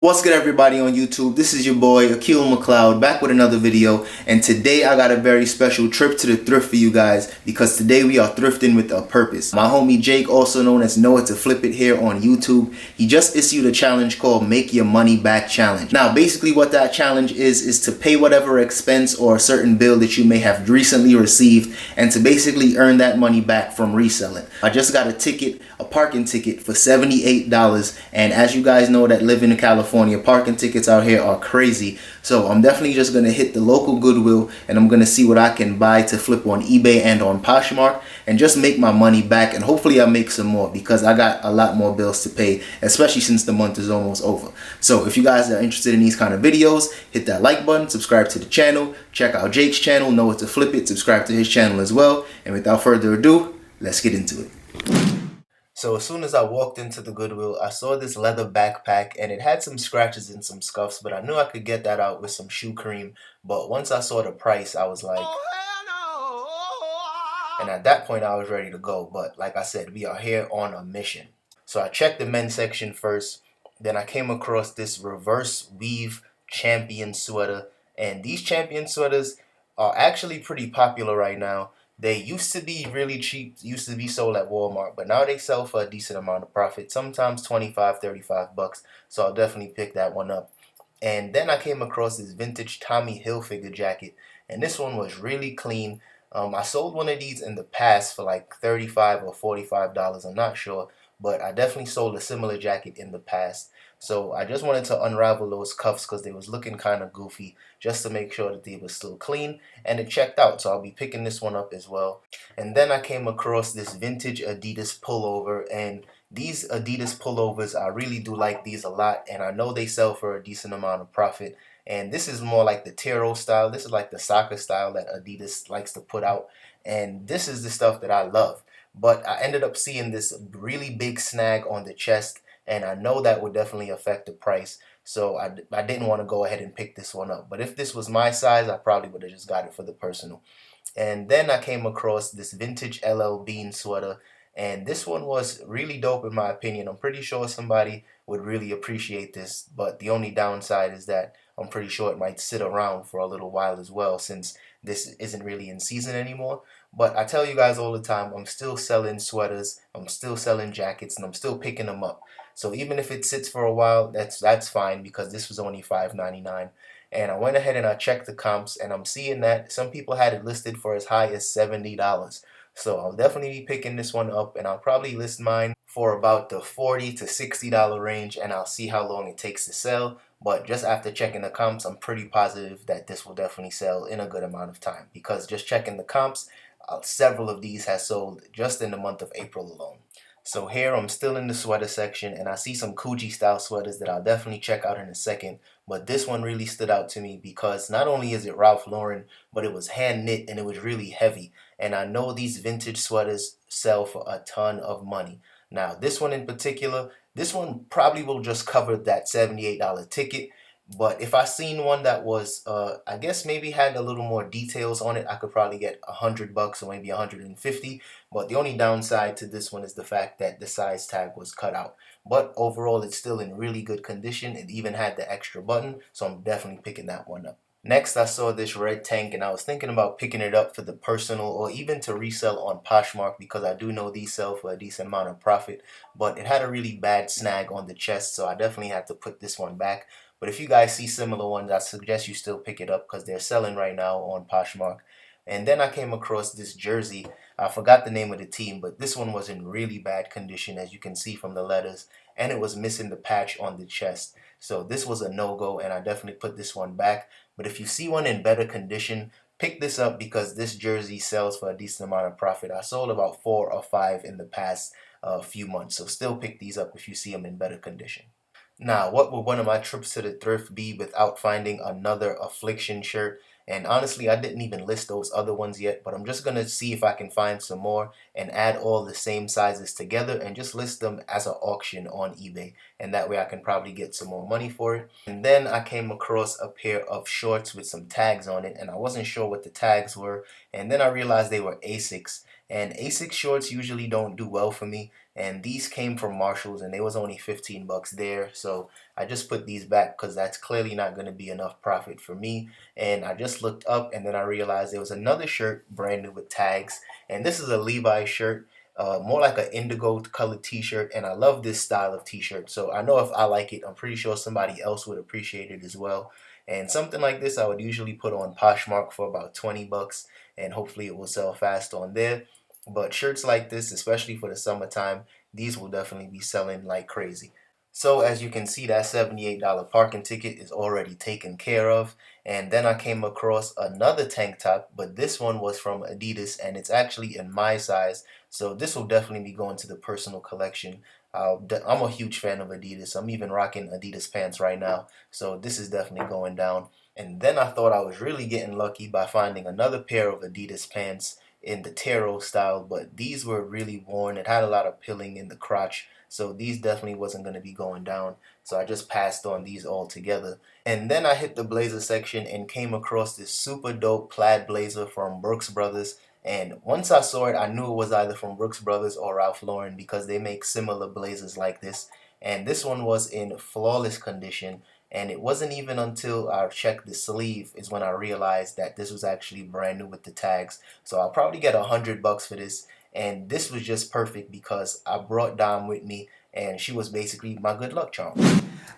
What's good, everybody on YouTube? This is your boy Akil McLeod back with another video, and today I got a very special trip to the thrift for you guys because today we are thrifting with a purpose. My homie Jake, also known as Know It to Flip It here on YouTube, he just issued a challenge called Make Your Money Back Challenge. Now basically what that challenge is to pay whatever expense or a certain bill that you may have recently received and to basically earn that money back from reselling. I just got a parking ticket for $78, and as you guys know that live in California, parking tickets out here are crazy. So I'm definitely just going to hit the local Goodwill and I'm going to see what I can buy to flip on eBay and on Poshmark and just make my money back, and hopefully I'll make some more because I got a lot more bills to pay, especially since the month is almost over. So if you guys are interested in these kind of videos, hit that like button, subscribe to the channel, check out Jake's channel, Know It to Flip It, subscribe to his channel as well. And without further ado, let's get into it. So as soon as I walked into the Goodwill, I saw this leather backpack and it had some scratches and some scuffs, but I knew I could get that out with some shoe cream. But once I saw the price, I was like, and at that point I was ready to go. But like I said, we are here on a mission. So I checked the men's section first. Then I came across this reverse weave champion sweater. And these champion sweaters are actually pretty popular right now. They used to be really cheap, used to be sold at Walmart, but now they sell for a decent amount of profit, sometimes 25, 35 bucks. So I'll definitely pick that one up. And then I came across this vintage Tommy Hilfiger jacket, and this one was really clean. I sold one of these in the past for like $35 or $45, I'm not sure, but I definitely sold a similar jacket in the past. So I just wanted to unravel those cuffs because they was looking kind of goofy, just to make sure that they were still clean, and it checked out. So I'll be picking this one up as well. And then I came across this vintage Adidas pullover, and these Adidas pullovers, I really do like these a lot, and I know they sell for a decent amount of profit. And this is more like the Tiro style. This is like the soccer style that Adidas likes to put out, and this is the stuff that I love. But I ended up seeing this really big snag on the chest, and I know that would definitely affect the price. So I didn't want to go ahead and pick this one up. But if this was my size, I probably would have just got it for the personal. And then I came across this vintage LL Bean sweater, and this one was really dope in my opinion. I'm pretty sure somebody would really appreciate this, but the only downside is that I'm pretty sure it might sit around for a little while as well, since this isn't really in season anymore. But I tell you guys all the time, I'm still selling sweaters, I'm still selling jackets, and I'm still picking them up. So even if it sits for a while, that's fine because this was only $5.99. And I went ahead and I checked the comps, and I'm seeing that some people had it listed for as high as $70. So I'll definitely be picking this one up, and I'll probably list mine for about the $40 to $60 range, and I'll see how long it takes to sell. But just after checking the comps, I'm pretty positive that this will definitely sell in a good amount of time, because just checking the comps, several of these has sold just in the month of April alone. So here I'm still in the sweater section, and I see some Coogee style sweaters that I'll definitely check out in a second. But this one really stood out to me because not only is it Ralph Lauren, but it was hand knit and it was really heavy. And I know these vintage sweaters sell for a ton of money. Now this one in particular, this one probably will just cover that $78 ticket. But if I seen one that was, I guess maybe had a little more details on it, I could probably get $100 or maybe 150. But the only downside to this one is the fact that the size tag was cut out. But overall, it's still in really good condition. It even had the extra button, so I'm definitely picking that one up. Next, I saw this red tank, and I was thinking about picking it up for the personal or even to resell on Poshmark because I do know these sell for a decent amount of profit. But it had a really bad snag on the chest, so I definitely had to put this one back. But if you guys see similar ones, I suggest you still pick it up because they're selling right now on Poshmark. And then I came across this jersey. I forgot the name of the team, but this one was in really bad condition, as you can see from the letters, and it was missing the patch on the chest. So this was a no-go, and I definitely put this one back. But if you see one in better condition, pick this up because this jersey sells for a decent amount of profit. I sold about 4 or 5 in the past few months, so still pick these up if you see them in better condition. Now, what would one of my trips to the thrift be without finding another Affliction shirt? And honestly, I didn't even list those other ones yet, but I'm just going to see if I can find some more and add all the same sizes together and just list them as an auction on eBay. And that way I can probably get some more money for it. And then I came across a pair of shorts with some tags on it, and I wasn't sure what the tags were. And then I realized they were Asics. And Asics shorts usually don't do well for me. and these came from Marshalls, and they was only 15 bucks there. So I just put these back because that's clearly not going to be enough profit for me. And I just looked up, and then I realized there was another shirt brand new with tags, and this is a Levi's shirt. More like an indigo colored t-shirt, and I love this style of t-shirt, so I know if I like it, I'm pretty sure somebody else would appreciate it as well. And something like this I would usually put on Poshmark for about 20 bucks, and hopefully it will sell fast on there. But shirts like this, especially for the summertime, these will definitely be selling like crazy. So as you can see, that $78 parking ticket is already taken care of. And then I came across another tank top, but this one was from Adidas, and it's actually in my size. So this will definitely be going to the personal collection. I'm a huge fan of Adidas. I'm even rocking Adidas pants right now. So this is definitely going down. And then I thought I was really getting lucky by finding another pair of Adidas pants in the Taro style, but these were really worn. It had a lot of pilling in the crotch, so these definitely wasn't going to be going down. So I just passed on these altogether. And then I hit the blazer section and came across this super dope plaid blazer from Brooks Brothers. And once I saw it, I knew it was either from Brooks Brothers or Ralph Lauren because they make similar blazers like this. And this one was in flawless condition. And it wasn't even until I checked the sleeve is when I realized that this was actually brand new with the tags. So I'll probably get $100 for this. And this was just perfect because I brought Dom with me, and she was basically my good luck charm.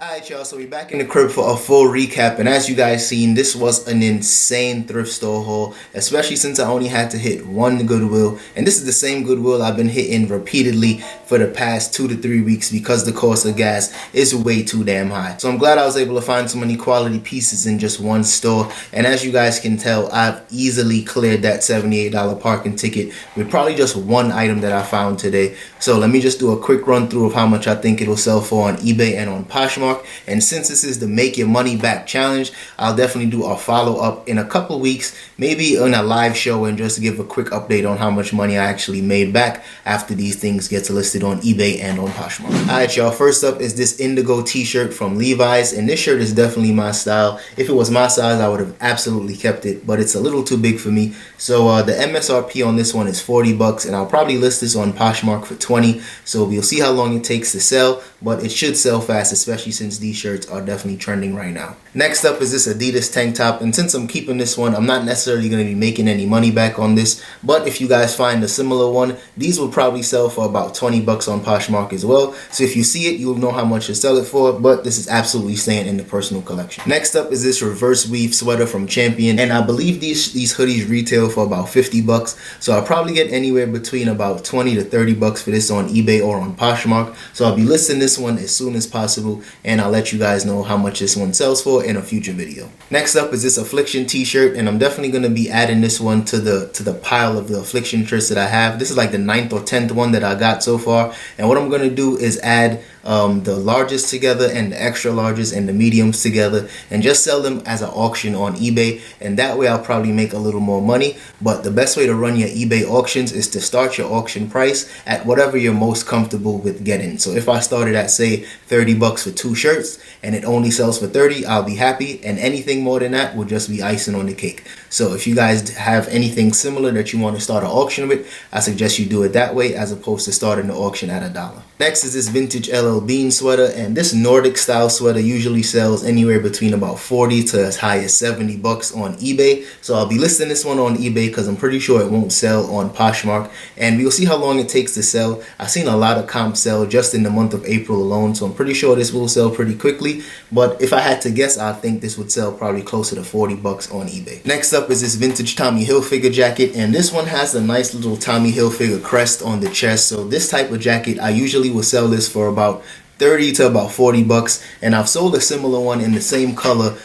Alright y'all, so we're back in the crib for a full recap, and as you guys seen, this was an insane thrift store haul, especially since I only had to hit one Goodwill, and this is the same Goodwill I've been hitting repeatedly for the past 2 to 3 weeks because the cost of gas is way too damn high. So I'm glad I was able to find so many quality pieces in just one store, and as you guys can tell, I've easily cleared that $78 parking ticket with probably just one item that I found today. So let me just do a quick run through of how much I think it'll sell for on eBay and on Poshmark. And since this is the Make Your Money Back Challenge, I'll definitely do a follow-up in a couple weeks, maybe on a live show, and just give a quick update on how much money I actually made back after these things get listed on eBay and on Poshmark. Alright y'all, first up is this indigo t-shirt from Levi's, and this shirt is definitely my style. If it was my size, I would have absolutely kept it, but it's a little too big for me. So the MSRP on this one is 40 bucks, and I'll probably list this on Poshmark for 20. So we'll see how long it takes to sell, but it should sell fast, especially since these shirts are definitely trending right now. Next up is this Adidas tank top, and since I'm keeping this one, I'm not necessarily going to be making any money back on this, but if you guys find a similar one, these will probably sell for about 20 bucks on Poshmark as well. So if you see it, you'll know how much to sell it for, but this is absolutely staying in the personal collection. Next up is this reverse weave sweater from Champion, and I believe these hoodies retail for about 50 bucks, so I'll probably get anywhere between about 20 to 30 bucks for this on eBay or on Poshmark. So I'll be listing this one as soon as possible, and I'll let you guys know how much this one sells for in a future video. Next up is this Affliction t-shirt, and I'm definitely going to be adding this one to the pile of the Affliction shirts that I have. This is like the 9th or 10th one that I got so far, and what I'm going to do is add the largest together and the extra largest and the mediums together, and just sell them as an auction on eBay, and that way I'll probably make a little more money. But the best way to run your eBay auctions is to start your auction price at whatever you're most comfortable with getting. So if I started at, say, 30 bucks for 2 shirts and it only sells for 30, I'll be happy, and anything more than that will just be icing on the cake. So if you guys have anything similar that you want to start an auction with, I suggest you do it that way as opposed to starting the auction at $1. Next is this vintage LL Bean sweater, and this Nordic style sweater usually sells anywhere between about 40 to as high as 70 bucks on eBay. So I'll be listing this one on eBay because I'm pretty sure it won't sell on Poshmark, and we'll see how long it takes to sell. I've seen a lot of comps sell just in the month of April alone, so I'm pretty sure this will sell pretty quickly. But if I had to guess, I think this would sell probably closer to 40 bucks on eBay. Next up is this vintage Tommy Hilfiger jacket, and this one has a nice little Tommy Hilfiger crest on the chest. So this type of jacket, I usually will sell this for about 30 to about 40 bucks, and I've sold a similar one in the same color.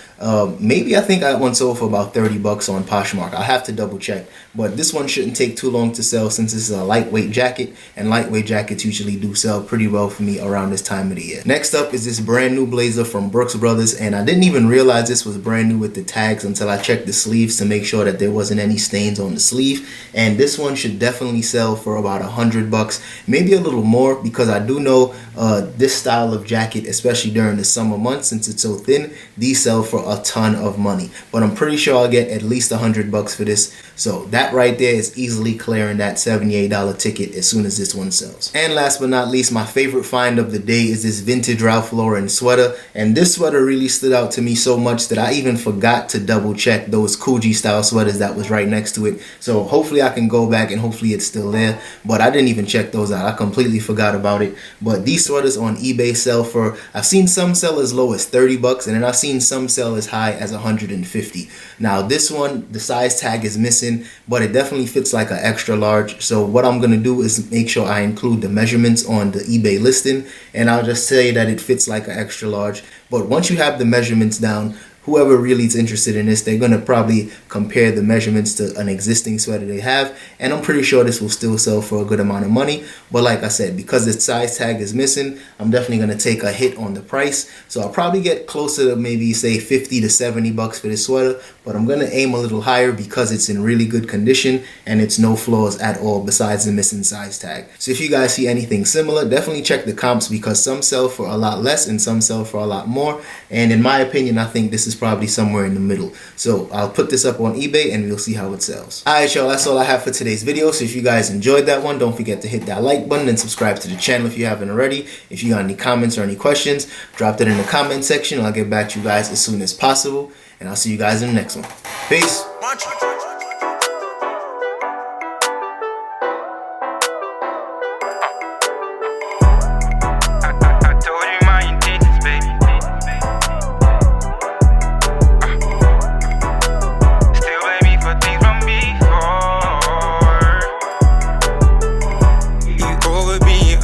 Maybe I think I one sold for about 30 bucks on Poshmark. I'll have to double check, but this one shouldn't take too long to sell since this is a lightweight jacket, and lightweight jackets usually do sell pretty well for me around this time of the year. Next up is this brand new blazer from Brooks Brothers, and I didn't even realize this was brand new with the tags until I checked the sleeves to make sure that there wasn't any stains on the sleeve, and this one should definitely sell for about 100 bucks, maybe a little more, because I do know this style of jacket, especially during the summer months, since it's so thin, these sell for a ton of money. But I'm pretty sure I'll get at least 100 bucks for this. So that right there is easily clearing that $78 ticket as soon as this one sells. And last but not least, my favorite find of the day is this vintage Ralph Lauren sweater. And this sweater really stood out to me so much that I even forgot to double check those Coogee style sweaters that was right next to it. So hopefully I can go back and hopefully it's still there, but I didn't even check those out. I completely forgot about it. But these sweaters on eBay sell for, I've seen some sell as low as 30 bucks, and then I've seen some sell as high as 150. Now this one, the size tag is missing, but it definitely fits like an extra large. So what I'm gonna do is make sure I include the measurements on the eBay listing, and I'll just say that it fits like an extra large. But once you have the measurements down, whoever really is interested in this, they're going to probably compare the measurements to an existing sweater they have, and I'm pretty sure this will still sell for a good amount of money. But like I said, because the size tag is missing, I'm definitely going to take a hit on the price. So I'll probably get closer to maybe say 50 to 70 bucks for this sweater, but I'm going to aim a little higher because it's in really good condition and it's no flaws at all besides the missing size tag. So if you guys see anything similar, definitely check the comps, because some sell for a lot less and some sell for a lot more. And in my opinion, I think this is probably somewhere in the middle. So I'll put this up on eBay and we'll see how it sells. Alright y'all, that's all I have for today's video. So if you guys enjoyed that one, don't forget to hit that like button and subscribe to the channel if you haven't already. If you got any comments or any questions, drop that in the comment section. I'll get back to you guys as soon as possible. And I'll see you guys in the next one. Peace.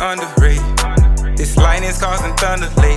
Underrated. This lightning's causing thunder lately.